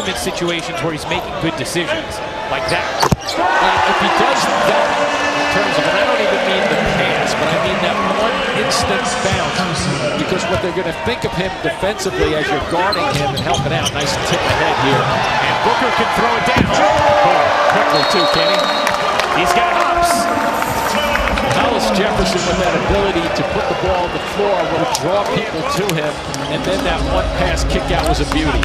in situations where he's making good decisions, like that. If he does that in terms of, and I don't even mean the pass, but I mean that one instant bounce, because what they're going to think of him defensively as you're guarding him and helping out. Nice tip ahead here. And Booker can throw it down. Boom. Quickly too, Kenny. He's got hops. Hollis Jefferson with that ability to put the ball on the floor will draw people to him, and then that one pass kick out was a beauty.